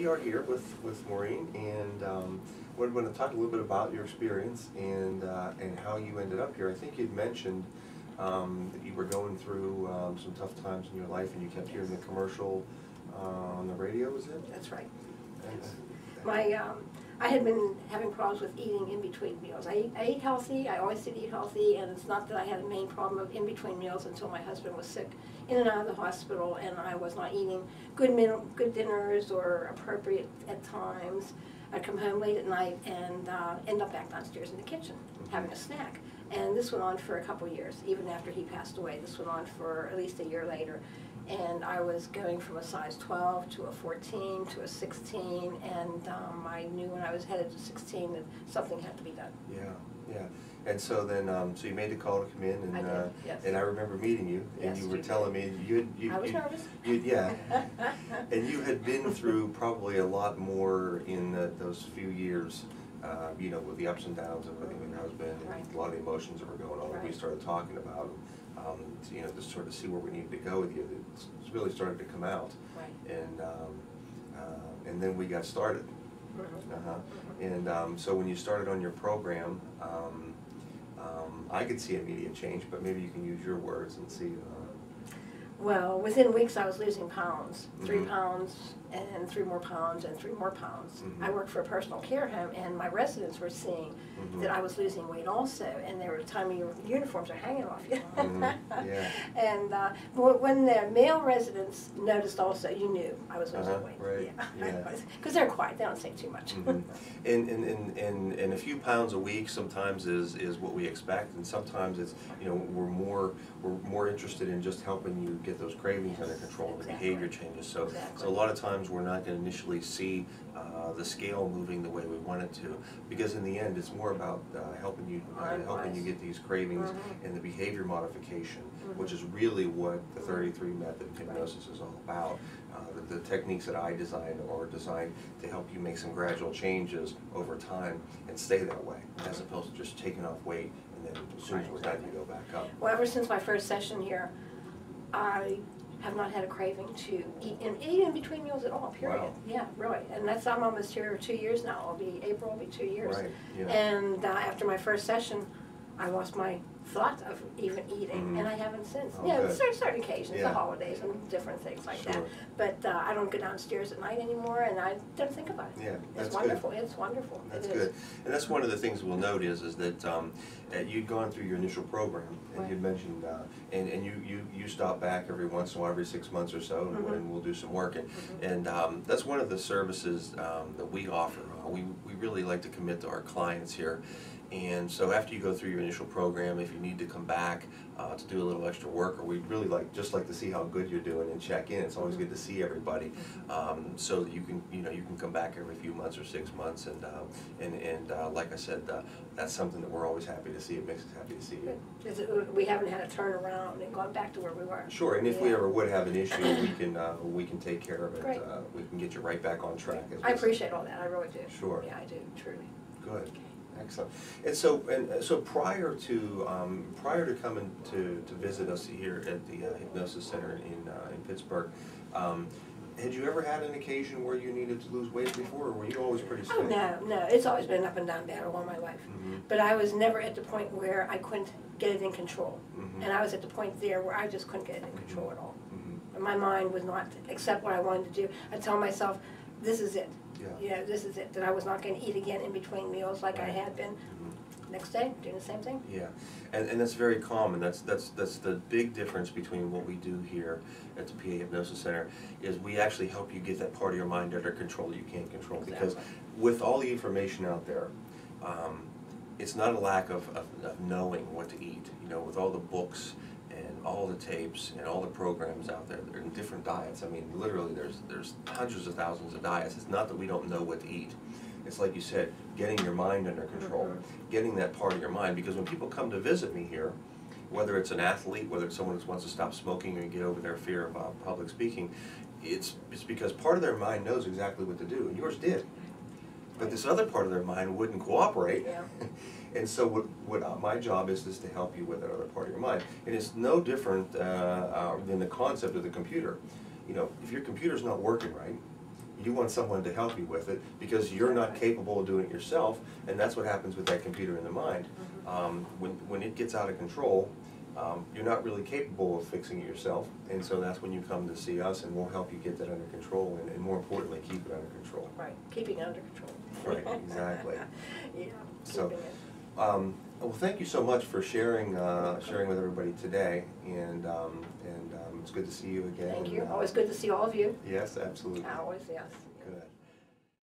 we are here with Maureen, and we're going to talk a little bit about your experience and how you ended up here. I think you'd mentioned that you were going through some tough times in your life, and you kept hearing the commercial on the radio, was it? That's right. I had been having problems with eating in between meals. I ate healthy, I always did eat healthy, and it's not that I had a main problem of in between meals until my husband was sick, in and out of the hospital, and I was not eating good dinners or appropriate at times. I'd come home late at night and end up back downstairs in the kitchen having a snack. And this went on for a couple years, even after he passed away. This went on for at least a year later. And I was going from a size 12 to a 14 to a 16, and I knew when I was headed to 16 that something had to be done. Yeah, yeah. And so then, so you made the call to come in, and I did, yes. And I remember meeting you, and yes, you were telling me I was nervous. Yeah, and you had been through probably a lot more in those few years. You know, with the ups and downs of living with your husband, and right. a lot of the emotions that were going on. Right. We started talking about, you know, to sort of see where we needed to go with you. It's really started to come out, right. And then we got started. And so when you started on your program, I could see immediate change, but maybe you can use your words and see. Well, within weeks I was losing pounds, 3 pounds, and 3 more pounds, and 3 more pounds. I worked for a personal care home, and my residents were seeing that I was losing weight also, and they were telling me your uniforms are hanging off you. Yeah. And when the male residents noticed also, you knew I was losing weight. Right. Yeah. Because they're quiet, they don't say too much. And a few pounds a week sometimes is what we expect, and sometimes it's, you know, we're more interested in just helping you get those cravings under control, the behavior changes. So a lot of times we're not going to initially see the scale moving the way we want it to, because in the end it's more about helping you get these cravings and the behavior modification, which is really what the 33 method of hypnosis is all about. The techniques that I designed are designed to help you make some gradual changes over time and stay that way, as opposed to just taking off weight and then as soon as we're done you go back up. Well, ever since my first session here, I have not had a craving to eat in between meals at all, period. Wow. Yeah, really. And I'm almost here 2 years now. April will be 2 years. Right. Yeah. And after my first session, I lost my thought of even eating, and I haven't since. Oh, yeah, good. certain occasions, the holidays and different things like that. But I don't go downstairs at night anymore, and I don't think about it. Yeah, that's it's wonderful. good. It's wonderful. That's good. And that's one of the things we'll note is that you'd gone through your initial program, and you'd mentioned, and you stop back every once in a while, every 6 months or so, and we'll do some work. And that's one of the services that we offer. We really like to commit to our clients here. And so after you go through your initial program, if you need to come back to do a little extra work, or we'd really like to see how good you're doing and check in. It's always good to see everybody, so that you can come back every few months or 6 months, and like I said, that's something that we're always happy to see. It makes us happy to see you. We haven't had a turnaround and gone back to where we were. Sure, and if we ever would have an issue, we can take care of it. Great. We can get you right back on track. I appreciate all that. I really do. Sure. Yeah, I do, truly. Good. Okay. Excellent. And so prior to coming to visit us here at the Hypnosis Center in Pittsburgh, had you ever had an occasion where you needed to lose weight before, or were you always pretty steady? Oh, no. It's always been an up and down battle all my life. But I was never at the point where I couldn't get it in control. And I was at the point there where I just couldn't get it in control at all. And my mind was not accept what I wanted to do. I tell myself, this is it. Yeah, this is it. That I was not going to eat again in between meals like I had been. Next day, doing the same thing. Yeah, and that's very common. That's the big difference between what we do here at the PA Hypnosis Center is we actually help you get that part of your mind under control that you can't control. Exactly. Because with all the information out there, it's not a lack of knowing what to eat. You know, with all the books and all the tapes and all the programs out there, they're in different diets. I mean, literally, there's hundreds of thousands of diets. It's not that we don't know what to eat. It's like you said, getting your mind under control, getting that part of your mind. Because when people come to visit me here, whether it's an athlete, whether it's someone who wants to stop smoking or get over their fear of public speaking, it's because part of their mind knows exactly what to do, and yours did. But this other part of their mind wouldn't cooperate. Yeah. And so what my job is to help you with that other part of your mind. And it's no different than the concept of the computer. You know, if your computer's not working right, You want someone to help you with it, because you're not capable of doing it yourself, and that's what happens with that computer in the mind. When it gets out of control, you're not really capable of fixing it yourself, and so that's when you come to see us, and we'll help you get that under control, and more importantly, keep it under control. Right, keeping it under control. Right, exactly. Yeah, So, keeping it. Well, thank you so much for sharing sharing with everybody today, and it's good to see you again. Thank you. Always good to see all of you. Yes, absolutely. Always, yes. Good.